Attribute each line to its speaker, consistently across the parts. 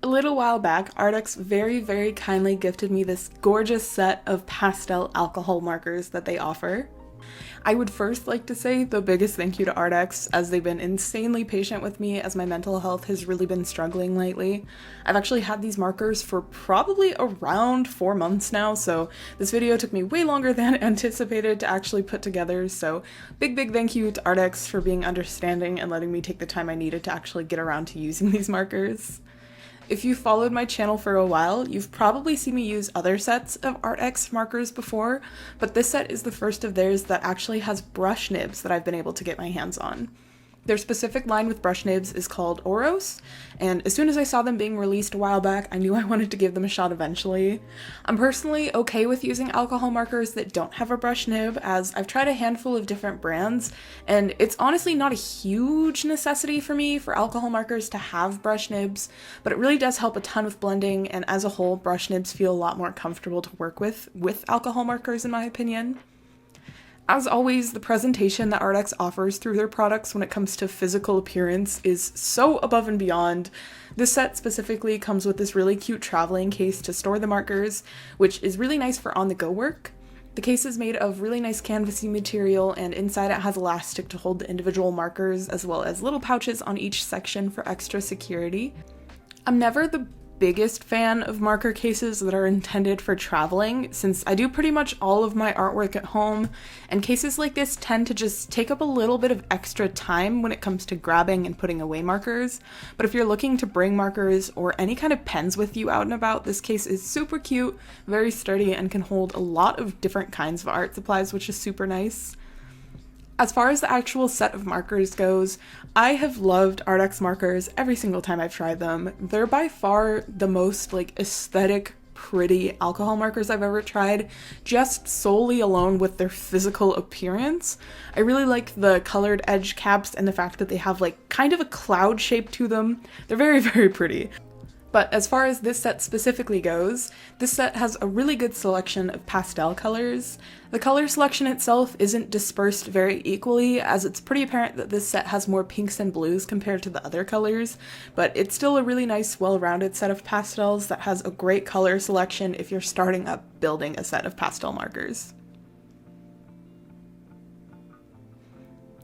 Speaker 1: A little while back, Arrtx very kindly gifted me this gorgeous set of pastel alcohol markers that they offer. I would first like to say the biggest thank you to Arrtx, as they've been insanely patient with me as my mental health has really been struggling lately. I've actually had these markers for probably around 4 months now, so this video took me way longer than anticipated to actually put together, so big thank you to Arrtx for being understanding and letting me take the time I needed to actually get around to using these markers. If you've followed my channel for a while, you've probably seen me use other sets of Arrtx markers before, but this set is the first of theirs that actually has brush nibs that I've been able to get my hands on. Their specific line with brush nibs is called OROS, and as soon as I saw them being released a while back, I knew I wanted to give them a shot eventually. I'm personally okay with using alcohol markers that don't have a brush nib, as I've tried a handful of different brands, and it's honestly not a huge necessity for me for alcohol markers to have brush nibs, but it really does help a ton with blending, and as a whole, brush nibs feel a lot more comfortable to work with alcohol markers in my opinion. As always, the presentation that Arrtx offers through their products when it comes to physical appearance is so above and beyond. This set specifically comes with this really cute traveling case to store the markers, which is really nice for on-the-go work. The case is made of really nice canvasy material, and inside it has elastic to hold the individual markers, as well as little pouches on each section for extra security. I'm never the biggest fan of marker cases that are intended for traveling, since I do pretty much all of my artwork at home, and cases like this tend to just take up a little bit of extra time when it comes to grabbing and putting away markers. But if you're looking to bring markers or any kind of pens with you out and about, this case is super cute, very sturdy, and can hold a lot of different kinds of art supplies, which is super nice. As far as the actual set of markers goes, I have loved Arrtx markers every single time I've tried them. They're by far the most aesthetic, pretty alcohol markers I've ever tried, just solely alone with their physical appearance. I really like the colored edge caps and the fact that they have kind of a cloud shape to them. They're very pretty. But as far as this set specifically goes, this set has a really good selection of pastel colors. The color selection itself isn't dispersed very equally, as it's pretty apparent that this set has more pinks and blues compared to the other colors, but it's still a really nice, well-rounded set of pastels that has a great color selection if you're starting up building a set of pastel markers.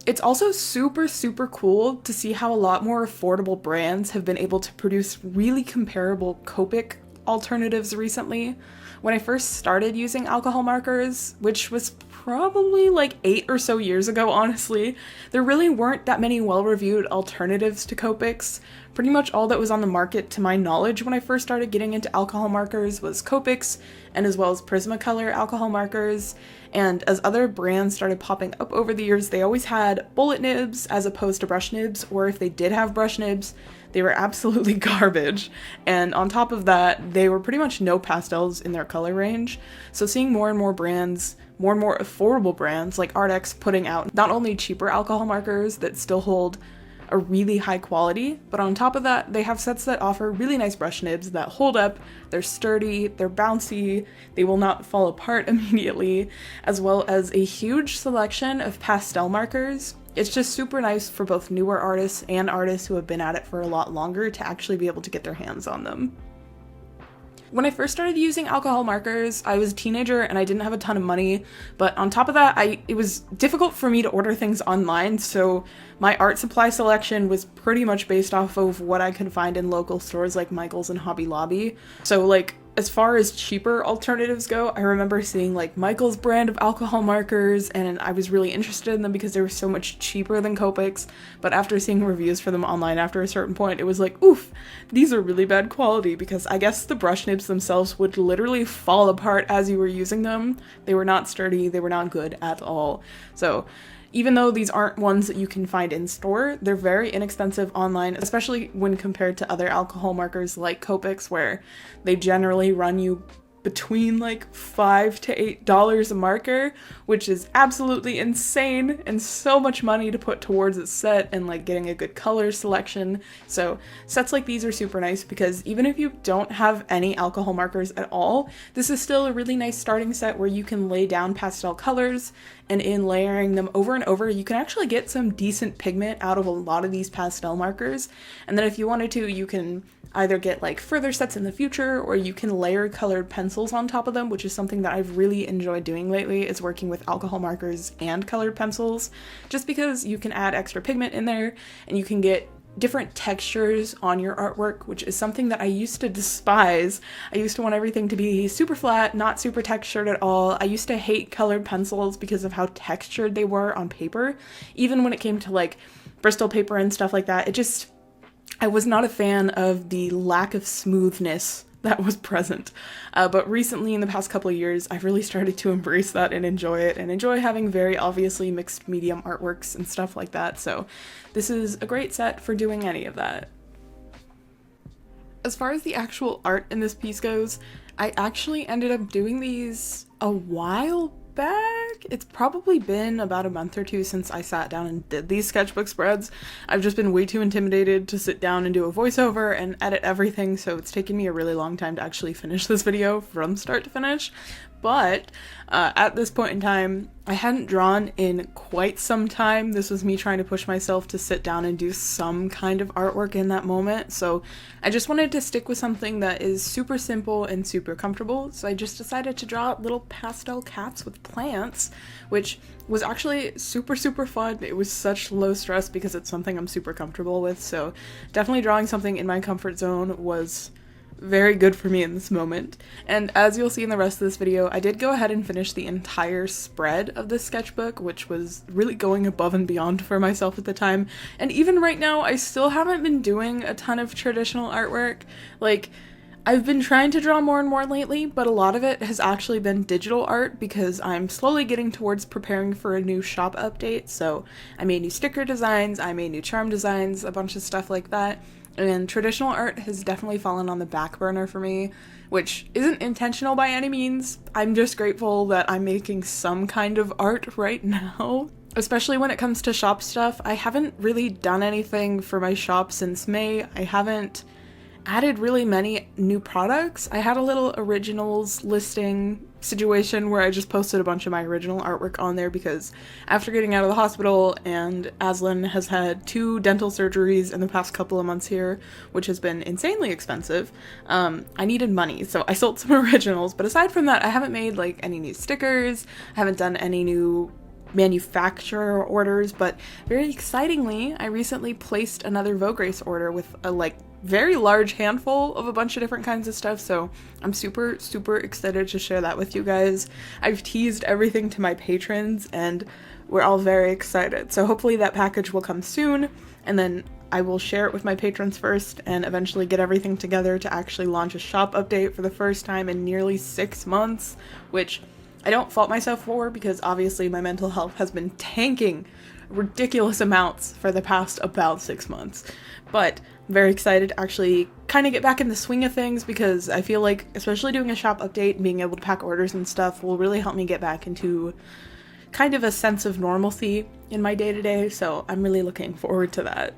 Speaker 1: It's also super cool to see how a lot more affordable brands have been able to produce really comparable Copic alternatives recently. When I first started using alcohol markers, which was probably 8 or so years ago honestly, there really weren't that many well-reviewed alternatives to Copics. Pretty much all that was on the market to my knowledge when I first started getting into alcohol markers was Copics, and as well as Prismacolor alcohol markers. And as other brands started popping up over the years, they always had bullet nibs as opposed to brush nibs, or if they did have brush nibs, they were absolutely garbage. And on top of that, they were pretty much no pastels in their color range. So seeing more and more brands, more and more affordable brands like Arrtx putting out not only cheaper alcohol markers that still hold a really high quality, but on top of that, they have sets that offer really nice brush nibs that hold up, they're sturdy, they're bouncy, they will not fall apart immediately, as well as a huge selection of pastel markers. It's just super nice for both newer artists and artists who have been at it for a lot longer to actually be able to get their hands on them. When I first started using alcohol markers, I was a teenager and I didn't have a ton of money, but on top of that, it was difficult for me to order things online, so my art supply selection was pretty much based off of what I could find in local stores like Michael's and Hobby Lobby. So as far as cheaper alternatives go, I remember seeing Michael's brand of alcohol markers, and I was really interested in them because they were so much cheaper than Copics, but after seeing reviews for them online after a certain point, it was oof, these are really bad quality, because I guess the brush nibs themselves would literally fall apart as you were using them. They were not sturdy, they were not good at all. So even though these aren't ones that you can find in store, they're very inexpensive online, especially when compared to other alcohol markers like Copics, where they generally run you between like $5 to $8 a marker, which is absolutely insane and so much money to put towards a set and like getting a good color selection. So sets like these are super nice because even if you don't have any alcohol markers at all, this is still a really nice starting set where you can lay down pastel colors, and in layering them over and over, you can actually get some decent pigment out of a lot of these pastel markers. And then if you wanted to, you can either get like further sets in the future, or you can layer colored pencils on top of them, which is something that I've really enjoyed doing lately, is working with alcohol markers and colored pencils, just because you can add extra pigment in there and you can get different textures on your artwork, which is something that I used to despise. I used to want everything to be super flat, not super textured at all. I used to hate colored pencils because of how textured they were on paper. Even when it came to like Bristol paper and stuff like that, I was not a fan of the lack of smoothness that was present. But recently, in the past couple of years, I've really started to embrace that and enjoy it, and enjoy having very obviously mixed medium artworks and stuff like that. So this is a great set for doing any of that. As far as the actual art in this piece goes, I actually ended up doing these a while back. It's probably been about a month or two since I sat down and did these sketchbook spreads. I've just been way too intimidated to sit down and do a voiceover and edit everything, so it's taken me a really long time to actually finish this video from start to finish. But at this point in time, I hadn't drawn in quite some time. This was me trying to push myself to sit down and do some kind of artwork in that moment. So I just wanted to stick with something that is super simple and super comfortable. So I just decided to draw little pastel cats with plants, which was actually super, super fun. It was such low stress because it's something I'm super comfortable with. So definitely drawing something in my comfort zone was very good for me in this moment. And as you'll see in the rest of this video, I did go ahead and finish the entire spread of this sketchbook, which was really going above and beyond for myself at the time. And even right now, I still haven't been doing a ton of traditional artwork. Like, I've been trying to draw more and more lately, but a lot of it has actually been digital art because I'm slowly getting towards preparing for a new shop update. So I made new sticker designs, I made new charm designs, a bunch of stuff like that. And traditional art has definitely fallen on the back burner for me, which isn't intentional by any means. I'm just grateful that I'm making some kind of art right now. Especially when it comes to shop stuff. I haven't really done anything for my shop since May. I haven't added really many new products. I had a little originals listing situation where I just posted a bunch of my original artwork on there because after getting out of the hospital, and Aslan has had 2 dental surgeries in the past couple of months here, which has been insanely expensive, I needed money, so I sold some originals. But aside from that, I haven't made like any new stickers, I haven't done any new manufacturer orders, but very excitingly, I recently placed another Vogue Race order with a very large handful of a bunch of different kinds of stuff, so I'm super, super excited to share that with you guys. I've teased everything to my patrons, and we're all very excited. So hopefully that package will come soon, and then I will share it with my patrons first, and eventually get everything together to actually launch a shop update for the first time in nearly 6 months, which I don't fault myself for because obviously my mental health has been tanking ridiculous amounts for the past about 6 months. But I'm very excited to actually kind of get back in the swing of things because I feel like especially doing a shop update and being able to pack orders and stuff will really help me get back into kind of a sense of normalcy in my day-to-day, so I'm really looking forward to that.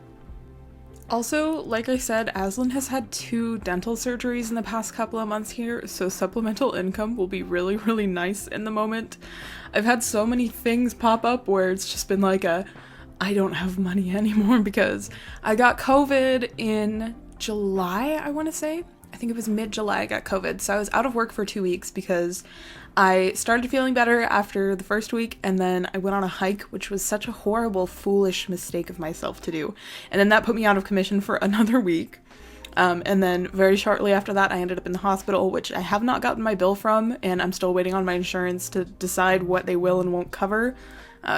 Speaker 1: Also, like I said, Aslan has had 2 dental surgeries in the past couple of months here, so supplemental income will be really, really nice in the moment. I've had so many things pop up where it's just been like I don't have money anymore because I got COVID in July, I want to say. I think it was mid-July I got COVID, so I was out of work for 2 weeks because I started feeling better after the first week, and then I went on a hike, which was such a horrible, foolish mistake of myself to do. And then that put me out of commission for another week. And then very shortly after that, I ended up in the hospital, which I have not gotten my bill from, and I'm still waiting on my insurance to decide what they will and won't cover.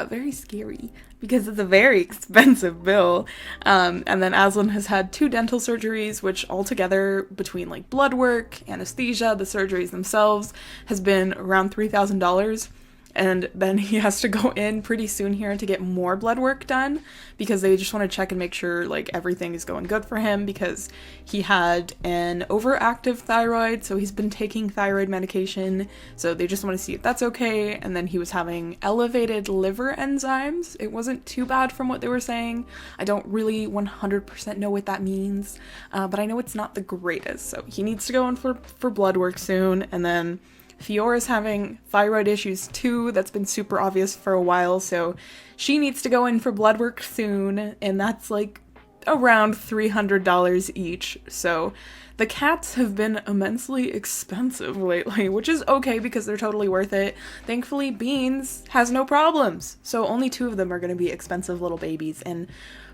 Speaker 1: Very scary because it's a very expensive bill. And then Aslan has had 2 dental surgeries, which altogether between like blood work, anesthesia, the surgeries themselves has been around $3,000. and then he has to go in pretty soon here to get more blood work done because they just want to check and make sure like everything is going good for him, because he had an overactive thyroid, so he's been taking thyroid medication, so they just want to see if that's okay. And then he was having elevated liver enzymes. It wasn't too bad from what they were saying. I don't really 100% know what that means, but I know it's not the greatest, so he needs to go in for blood work soon. And then Fiora's having thyroid issues too. That's been super obvious for a while, so she needs to go in for blood work soon, and that's like around $300 each. So the cats have been immensely expensive lately, which is okay because they're totally worth it. Thankfully, Beans has no problems, so only 2 of them are going to be expensive little babies, and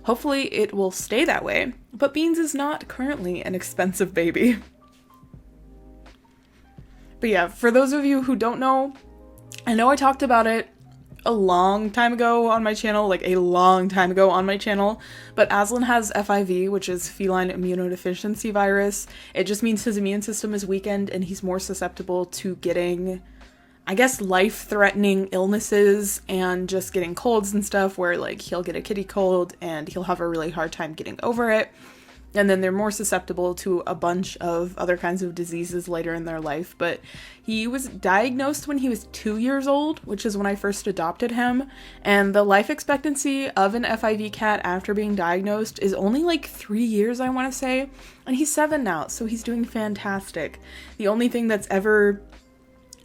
Speaker 1: hopefully it will stay that way. But Beans is not currently an expensive baby. But yeah, for those of you who don't know, I know I talked about it a long time ago on my channel, but Aslan has FIV, which is feline immunodeficiency virus. It just means his immune system is weakened and he's more susceptible to getting, I guess, life-threatening illnesses and just getting colds and stuff, where like he'll get a kitty cold and he'll have a really hard time getting over it. And then they're more susceptible to a bunch of other kinds of diseases later in their life. But he was diagnosed when he was 2 years old, which is when I first adopted him. And the life expectancy of an FIV cat after being diagnosed is only like 3 years, I want to say. And he's 7 now, so he's doing fantastic. The only thing that's ever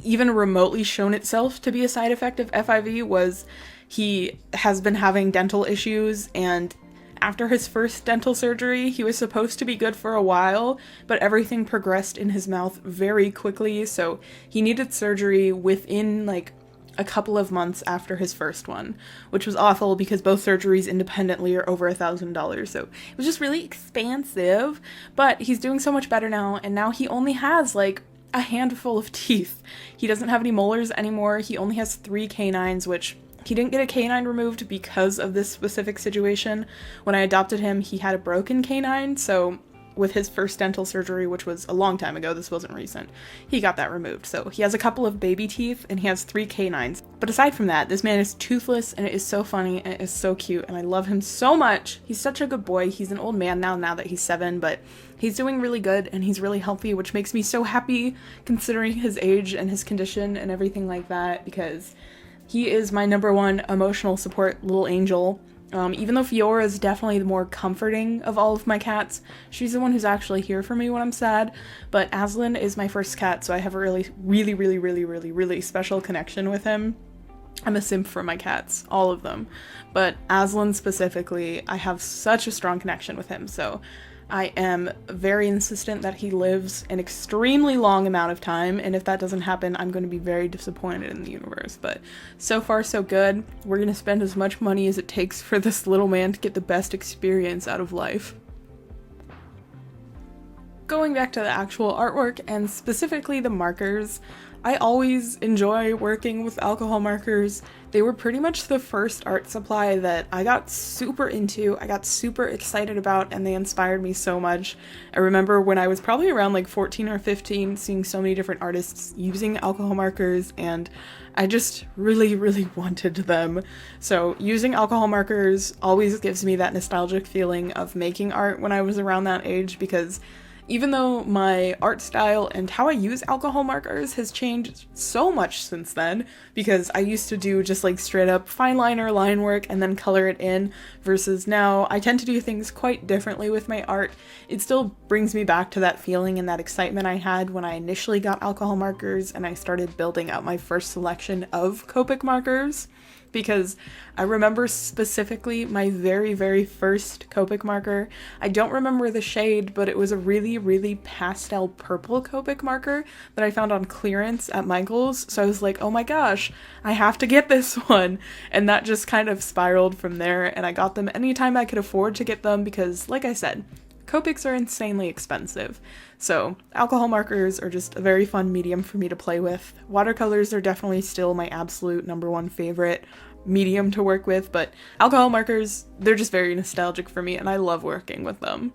Speaker 1: even remotely shown itself to be a side effect of FIV was he has been having dental issues, and after his first dental surgery, he was supposed to be good for a while, but everything progressed in his mouth very quickly, so he needed surgery within like a couple of months after his first one, which was awful because both surgeries independently are over $1,000, so it was just really expensive. But he's doing so much better now, and now he only has like a handful of teeth. He doesn't have any molars anymore. He only has 3 canines, which he didn't get a canine removed because of this specific situation. When I adopted him, he had a broken canine, so with his first dental surgery, which was a long time ago, this wasn't recent, he got that removed. So he has a couple of baby teeth and he has 3 canines. But aside from that, this man is toothless, and it is so funny and it is so cute, and I love him so much. He's such a good boy. He's an old man now that he's 7, but he's doing really good and he's really healthy, which makes me so happy considering his age and his condition and everything like that, because he is my #1 emotional support little angel. Even though Fiora is definitely the more comforting of all of my cats, she's the one who's actually here for me when I'm sad. But Aslan is my first cat, so I have a really special connection with him. I'm a simp for my cats, all of them. But Aslan specifically, I have such a strong connection with him, so I am very insistent that he lives an extremely long amount of time, and if that doesn't happen, I'm going to be very disappointed in the universe. But so far so good. We're going to spend as much money as it takes for this little man to get the best experience out of life. Going back to the actual artwork, and specifically the markers, I always enjoy working with alcohol markers. They were pretty much the first art supply that I got super into, I got super excited about, and they inspired me so much. I remember when I was probably around like 14 or 15, seeing so many different artists using alcohol markers, and I just really wanted them. So using alcohol markers always gives me that nostalgic feeling of making art when I was around that age, because even though my art style and how I use alcohol markers has changed so much since then, because I used to do just like straight up fine liner line work and then color it in, versus now I tend to do things quite differently with my art, it still brings me back to that feeling and that excitement I had when I initially got alcohol markers and I started building out my first selection of Copic markers. Because I remember specifically my very first Copic marker. I don't remember the shade, but it was a really pastel purple Copic marker that I found on clearance at Michael's. So I was like, oh my gosh, I have to get this one. And that just kind of spiraled from there, and I got them anytime I could afford to get them because, like I said, Copics are insanely expensive. So alcohol markers are just a very fun medium for me to play with. Watercolors are definitely still my absolute #1 favorite medium to work with, but alcohol markers, they're just very nostalgic for me and I love working with them.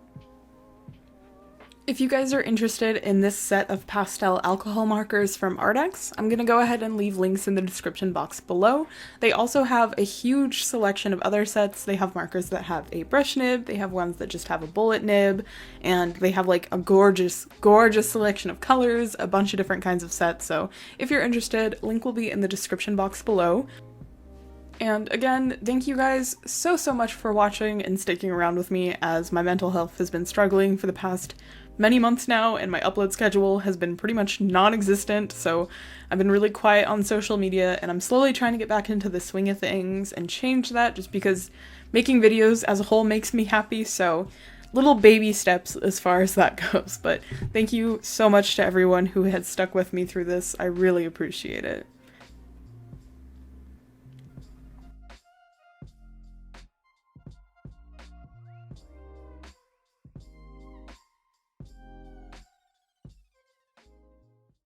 Speaker 1: If you guys are interested in this set of pastel alcohol markers from Arrtx, I'm going to go ahead and leave links in the description box below. They also have a huge selection of other sets. They have markers that have a brush nib, they have ones that just have a bullet nib, and they have like a gorgeous, gorgeous selection of colors, a bunch of different kinds of sets. So if you're interested, link will be in the description box below. And again, thank you guys so much for watching and sticking around with me, as my mental health has been struggling for the past many months now, and my upload schedule has been pretty much non-existent, so I've been really quiet on social media, and I'm slowly trying to get back into the swing of things and change that, just because making videos as a whole makes me happy. So little baby steps as far as that goes. But thank you so much to everyone who has stuck with me through this. I really appreciate it.